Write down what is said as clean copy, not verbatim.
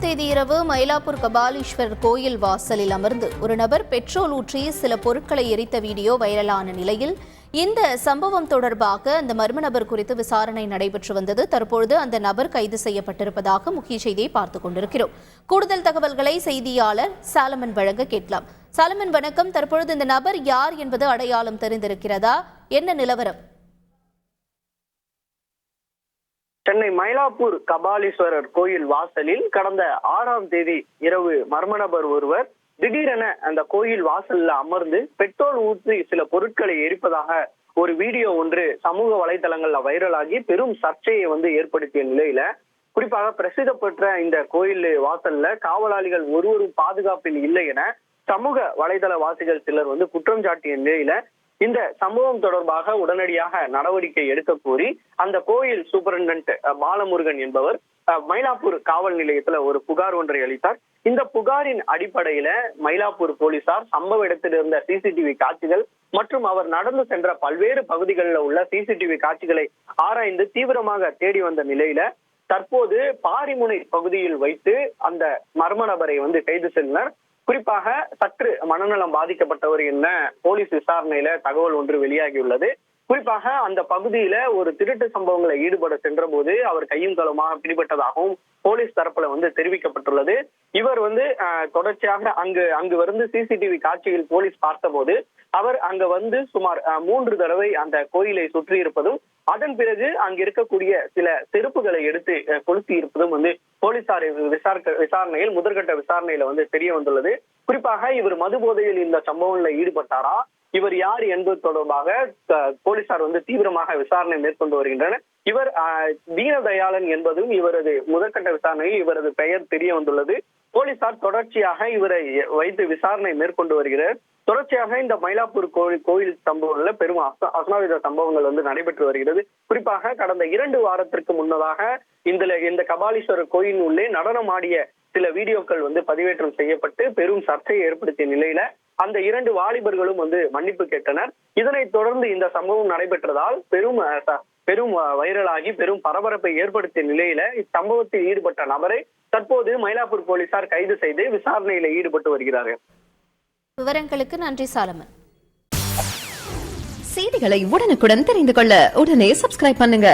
தேதி இரவு மயிலாப்பூர் கபாலீஸ்வரர் கோயில் வாசலில் அமர்ந்து ஒரு நபர் பெட்ரோல் ஊற்றி சில பொருட்களை எரித்த வீடியோ வைரலான நிலையில் இந்த சம்பவம் தொடர்பாக அந்த மர்ம நபர் குறித்து விசாரணை நடைபெற்று வந்தது. தற்பொழுது அந்த நபர் கைது செய்யப்பட்டிருப்பதாக முக்கிய செய்தியை பார்த்துக் கொண்டிருக்கிறோம். கூடுதல் தகவல்களை செய்தியாளர் சாலமன் வழங்க கேட்கலாம். சாலமன் வணக்கம். தற்பொழுது இந்த நபர் யார் என்பது அடையாளம் தெரிந்திருக்கிறதா? என்ன நிலவரம்? சென்னை மயிலாப்பூர் கபாலீஸ்வரர் கோயில் வாசலில் கடந்த 6ஆம் தேதி இரவு மர்ம நபர் ஒருவர் திடீரென அந்த கோயில் வாசல்ல அமர்ந்து பெட்ரோல் ஊற்றி சில பொருட்களை எரிப்பதாக ஒரு வீடியோ ஒன்று சமூக வலைதளங்கள்ல வைரலாகி பெரும் சர்ச்சையை ஏற்படுத்திய நிலையில, குறிப்பாக பிரசித்தி பெற்ற இந்த கோயில் வாசல்ல காவலாளிகள் ஒருவரும் பாதுகாப்பில் இல்லை என சமூக வலைதள வாசிகள் சிலர் குற்றம் சாட்டிய நிலையில இந்த சம்பவம் தொடர்பாக உடனடியாக நடவடிக்கை எடுக்க கோரி அந்த கோயில் சூப்பரண்டன்ட் பாலமுருகன் என்பவர் மயிலாப்பூர் காவல் நிலையத்துல ஒரு புகார் ஒன்றை அளித்தார். இந்த புகாரின் அடிப்படையில மயிலாப்பூர் போலீசார் சம்பவ இடத்தில் இருந்த சிசிடிவி காட்சிகள் மற்றும் அவர் நடந்து சென்ற பல்வேறு பகுதிகளில் உள்ள சிசிடிவி காட்சிகளை ஆராய்ந்து தீவிரமாக தேடி வந்த நிலையில தற்போது பாரிமுனை பகுதியில் வைத்து அந்த மர்ம நபரை கைது செய்தனர். குறிப்பாக சற்று மனநலம் பாதிக்கப்பட்டவர் என்ன போலீஸ் விசாரணையில தகவல் ஒன்று வெளியாகியுள்ளது. குறிப்பாக அந்த பகுதியில ஒரு திருட்டு சம்பவங்களை ஈடுபட சென்ற போது அவர் கையும் களவுமாக பிடிபட்டதாகவும் போலீஸ் தரப்புல தெரிவிக்கப்பட்டுள்ளது. இவர் தொடர்ச்சியாக அங்கு சிசிடிவி காட்சியில் போலீஸ் பார்த்தபோது அவர் அங்க சுமார் 3 தடவை அந்த கோயிலை சுற்றி இருப்பதும், அதன் பிறகு அங்கு இருக்கக்கூடிய சில செருப்புகளை எடுத்து கொளுத்தி இருப்பதும் போலீசார் விசாரணையில் முதற்கட்ட விசாரணையில தெரிய வந்துள்ளது. குறிப்பாக இவர் மது போதையில் இந்த சம்பவங்களில் ஈடுபட்டாரா, இவர் யார் என்பது தொடர்பாக போலீசார் தீவிரமாக விசாரணை மேற்கொண்டு வருகின்றனர். இவர் தீனதயாளன் என்பதும் இவரது முதற்கட்ட விசாரணையில் இவரது பெயர் தெரிய வந்துள்ளது. போலீசார் தொடர்ச்சியாக இவரை வைத்து விசாரணை மேற்கொண்டு வருகிறார். தொடர்ச்சியாக இந்த மயிலாப்பூர் கோயில் சம்பவங்கள்ல பெரும் அசம்பாவித சம்பவங்கள் நடைபெற்று வருகிறது. குறிப்பாக கடந்த 2 வாரத்திற்கு முன்னதாக இந்த கபாலீஸ்வரர் கோயில் உள்ளே நடனம் ஆடிய சில வீடியோக்கள் பதிவேற்றம் செய்யப்பட்டு பெரும் சர்ச்சையை ஏற்படுத்திய நிலையில அந்த 2 வாலிபர்களும் மன்னிப்பு கேட்டனர். இதனைத் தொடர்ந்து இந்த சம்பவம் நடைபெற்றதால் பெரும் வைரலாகி பெரும் பரபரப்பை ஏற்படுத்திய நிலையில இச்சம்பவத்தில் ஈடுபட்ட நபரை தற்போது மயிலாப்பூர் போலீசார் கைது செய்து விசாரணையில ஈடுபட்டு வருகிறார்கள். விவரங்களுக்கு நன்றி சாலமன். செய்திகளை உடனுக்குடன் தெரிந்து கொள்ள உடனே சப்ஸ்கிரைப் பண்ணுங்க.